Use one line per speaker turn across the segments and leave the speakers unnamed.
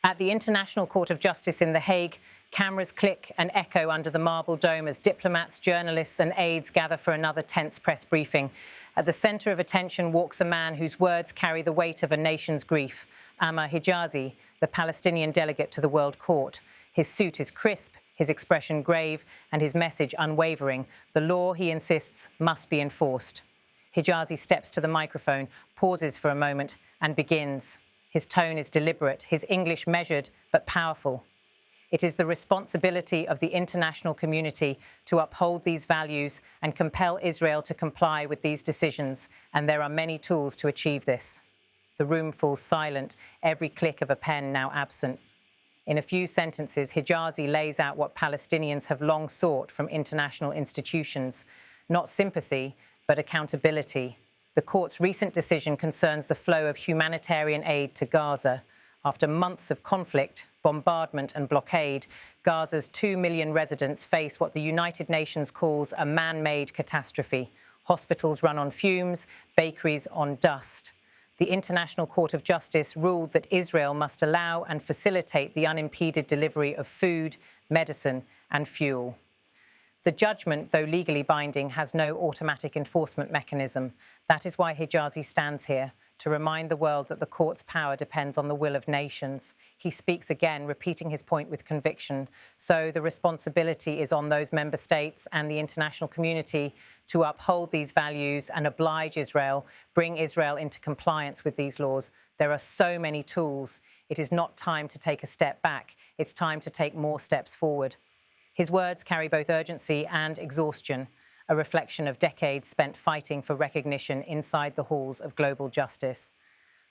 At the International Court of Justice in The Hague, cameras click and echo under the marble dome as diplomats, journalists and aides gather for another tense press briefing. At the centre of attention walks a man whose words carry the weight of a nation's grief, Ammar Hijazi, the Palestinian delegate to the World Court. His suit is crisp, his expression grave, and his message unwavering. The law, he insists, must be enforced. Hijazi steps to the microphone, pauses for a moment, and begins. His tone is deliberate, his English measured but powerful. It is the responsibility of the international community to uphold these values and compel Israel to comply with these decisions, and there are many tools to achieve this. The room falls silent, every click of a pen now absent. In a few sentences, Hijazi lays out what Palestinians have long sought from international institutions, not sympathy, but accountability. The court's recent decision concerns the flow of humanitarian aid to Gaza. After months of conflict, bombardment and blockade, Gaza's 2 million residents face what the United Nations calls a man-made catastrophe. Hospitals run on fumes, bakeries on dust. The International Court of Justice ruled that Israel must allow and facilitate the unimpeded delivery of food, medicine and fuel. The judgment, though legally binding, has no automatic enforcement mechanism. That is why Hijazi stands here, to remind the world that the court's power depends on the will of nations. He speaks again, repeating his point with conviction. So the responsibility is on those member states and the international community to uphold these values and oblige Israel, bring Israel into compliance with these laws. There are so many tools. It is not time to take a step back. It's time to take more steps forward. His words carry both urgency and exhaustion, a reflection of decades spent fighting for recognition inside the halls of global justice.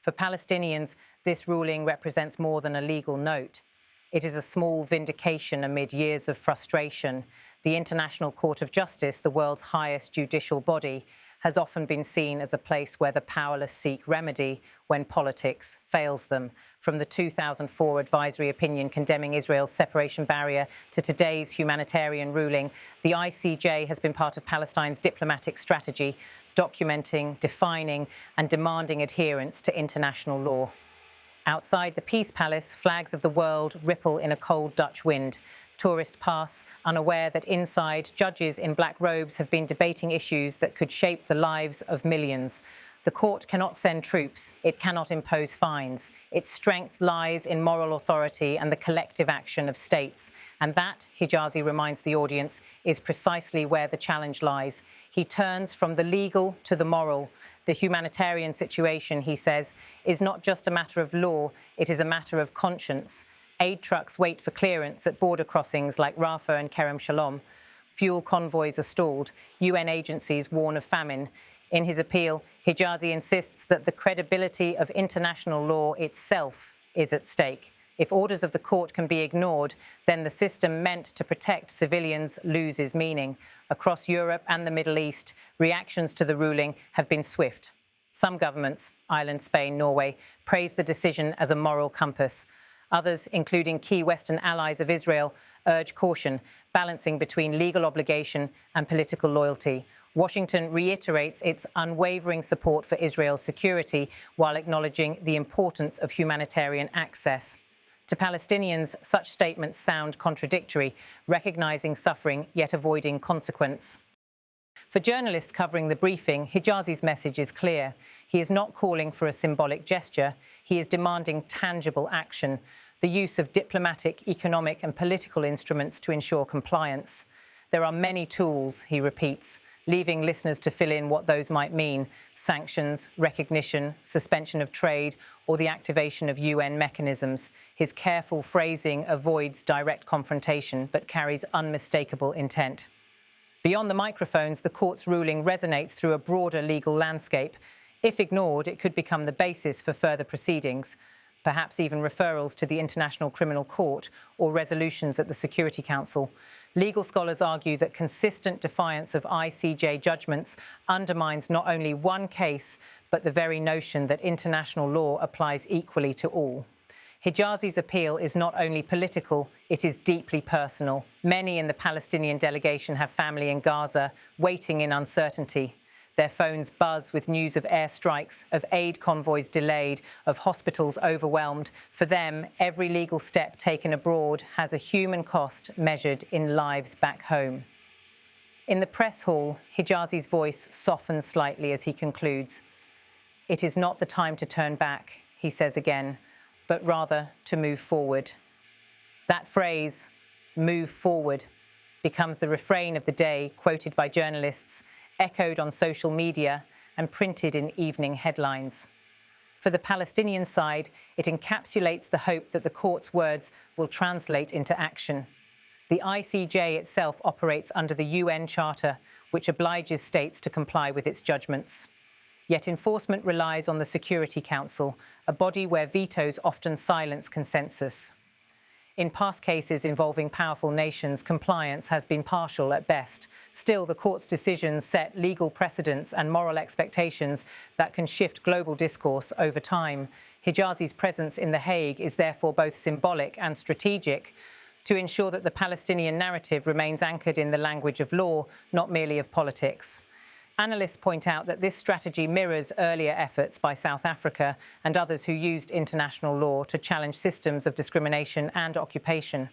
For Palestinians, this ruling represents more than a legal note. It is a small vindication amid years of frustration. The International Court of Justice, the world's highest judicial body, has often been seen as a place where the powerless seek remedy when politics fails them. From the 2004 advisory opinion condemning Israel's separation barrier to today's humanitarian ruling, the ICJ has been part of Palestine's diplomatic strategy, documenting, defining and demanding adherence to international law. Outside the Peace Palace, flags of the world ripple in a cold Dutch wind. Tourists pass, unaware that inside, judges in black robes have been debating issues that could shape the lives of millions. The court cannot send troops. It cannot impose fines. Its strength lies in moral authority and the collective action of states. And that, Hijazi reminds the audience, is precisely where the challenge lies. He turns from the legal to the moral. The humanitarian situation, he says, is not just a matter of law, it is a matter of conscience. Aid trucks wait for clearance at border crossings like Rafah and Kerem Shalom. Fuel convoys are stalled. UN agencies warn of famine. In his appeal, Hijazi insists that the credibility of international law itself is at stake. If orders of the court can be ignored, then the system meant to protect civilians loses meaning. Across Europe and the Middle East, reactions to the ruling have been swift. Some governments, Ireland, Spain, Norway, praise the decision as a moral compass. Others, including key Western allies of Israel, urge caution, balancing between legal obligation and political loyalty. Washington reiterates its unwavering support for Israel's security while acknowledging the importance of humanitarian access. To Palestinians, such statements sound contradictory, recognizing suffering yet avoiding consequence. For journalists covering the briefing, Hijazi's message is clear. He is not calling for a symbolic gesture. He is demanding tangible action, the use of diplomatic, economic and political instruments to ensure compliance. There are many tools, he repeats, leaving listeners to fill in what those might mean: sanctions, recognition, suspension of trade, or the activation of UN mechanisms. His careful phrasing avoids direct confrontation, but carries unmistakable intent. Beyond the microphones, the court's ruling resonates through a broader legal landscape. If ignored, it could become the basis for further proceedings, perhaps even referrals to the International Criminal Court or resolutions at the Security Council. Legal scholars argue that consistent defiance of ICJ judgments undermines not only one case, but the very notion that international law applies equally to all. Hijazi's appeal is not only political, it is deeply personal. Many in the Palestinian delegation have family in Gaza, waiting in uncertainty. Their phones buzz with news of airstrikes, of aid convoys delayed, of hospitals overwhelmed. For them, every legal step taken abroad has a human cost measured in lives back home. In the press hall, Hijazi's voice softens slightly as he concludes. "It is not the time to turn back," he says again, "but rather to move forward." That phrase, "move forward," becomes the refrain of the day, quoted by journalists, echoed on social media, and printed in evening headlines. For the Palestinian side, it encapsulates the hope that the court's words will translate into action. The ICJ itself operates under the UN Charter, which obliges states to comply with its judgments. Yet enforcement relies on the Security Council, a body where vetoes often silence consensus. In past cases involving powerful nations, compliance has been partial at best. Still, the court's decisions set legal precedents and moral expectations that can shift global discourse over time. Hijazi's presence in The Hague is therefore both symbolic and strategic, to ensure that the Palestinian narrative remains anchored in the language of law, not merely of politics. Analysts point out that this strategy mirrors earlier efforts by South Africa and others who used international law to challenge systems of discrimination and occupation.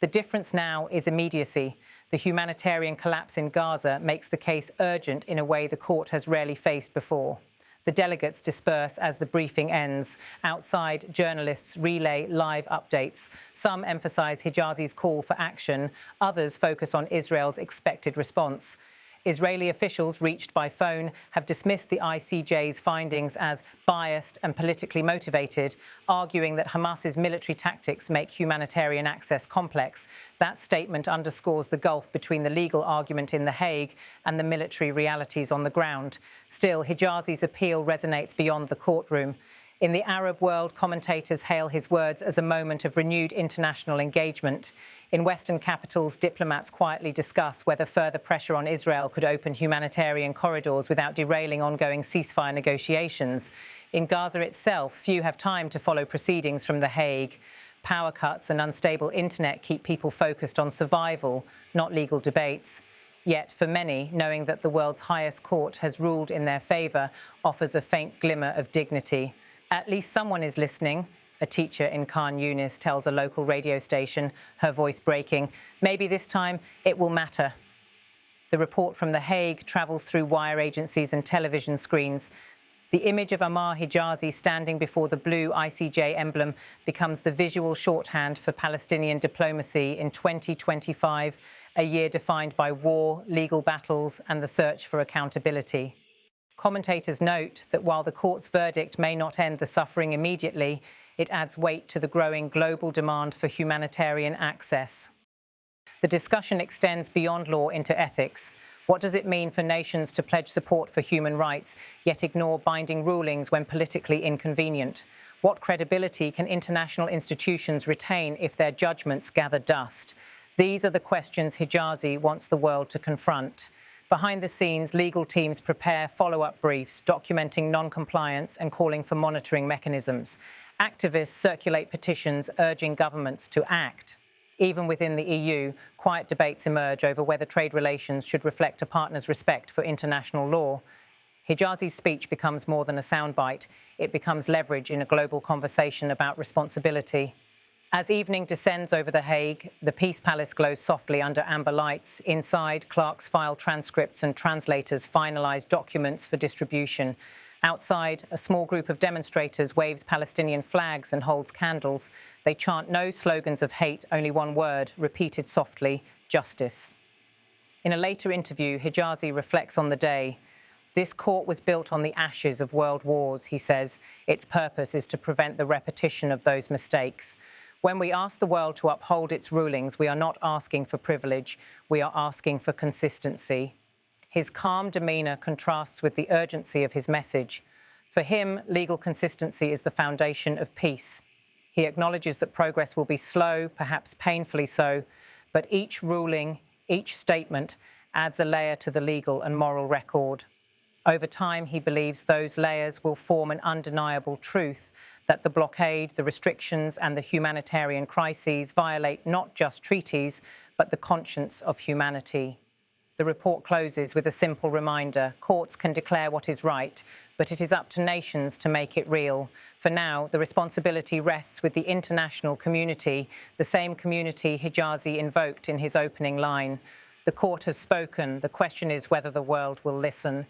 The difference now is immediacy. The humanitarian collapse in Gaza makes the case urgent in a way the court has rarely faced before. The delegates disperse as the briefing ends. Outside, journalists relay live updates. Some emphasize Hijazi's call for action. Others focus on Israel's expected response. Israeli officials reached by phone have dismissed the ICJ's findings as biased and politically motivated, arguing that Hamas's military tactics make humanitarian access complex. That statement underscores the gulf between the legal argument in The Hague and the military realities on the ground. Still, Hijazi's appeal resonates beyond the courtroom. In the Arab world, commentators hail his words as a moment of renewed international engagement. In Western capitals, diplomats quietly discuss whether further pressure on Israel could open humanitarian corridors without derailing ongoing ceasefire negotiations. In Gaza itself, few have time to follow proceedings from The Hague. Power cuts and unstable internet keep people focused on survival, not legal debates. Yet, for many, knowing that the world's highest court has ruled in their favour offers a faint glimmer of dignity. "At least someone is listening," a teacher in Khan Yunis tells a local radio station, her voice breaking. "Maybe this time it will matter." The report from The Hague travels through wire agencies and television screens. The image of Ammar Hijazi standing before the blue ICJ emblem becomes the visual shorthand for Palestinian diplomacy in 2025, a year defined by war, legal battles, and the search for accountability. Commentators note that while the court's verdict may not end the suffering immediately, it adds weight to the growing global demand for humanitarian access. The discussion extends beyond law into ethics. What does it mean for nations to pledge support for human rights, yet ignore binding rulings when politically inconvenient? What credibility can international institutions retain if their judgments gather dust? These are the questions Hijazi wants the world to confront. Behind the scenes, legal teams prepare follow-up briefs documenting non-compliance and calling for monitoring mechanisms. Activists circulate petitions urging governments to act. Even within the EU, quiet debates emerge over whether trade relations should reflect a partner's respect for international law. Hijazi's speech becomes more than a soundbite. It becomes leverage in a global conversation about responsibility. As evening descends over The Hague, the Peace Palace glows softly under amber lights. Inside, clerks file transcripts and translators finalise documents for distribution. Outside, a small group of demonstrators waves Palestinian flags and holds candles. They chant no slogans of hate, only one word, repeated softly: justice. In a later interview, Hijazi reflects on the day. "This court was built on the ashes of world wars," he says. "Its purpose is to prevent the repetition of those mistakes. When we ask the world to uphold its rulings, we are not asking for privilege, we are asking for consistency." His calm demeanour contrasts with the urgency of his message. For him, legal consistency is the foundation of peace. He acknowledges that progress will be slow, perhaps painfully so, but each ruling, each statement adds a layer to the legal and moral record. Over time, he believes those layers will form an undeniable truth that the blockade, the restrictions, and the humanitarian crises violate not just treaties, but the conscience of humanity. the report closes with a simple reminder: courts can declare what is right, but it is up to nations to make it real. For now, the responsibility rests with the international community, the same community Hijazi invoked in his opening line. The court has spoken. The question is whether the world will listen.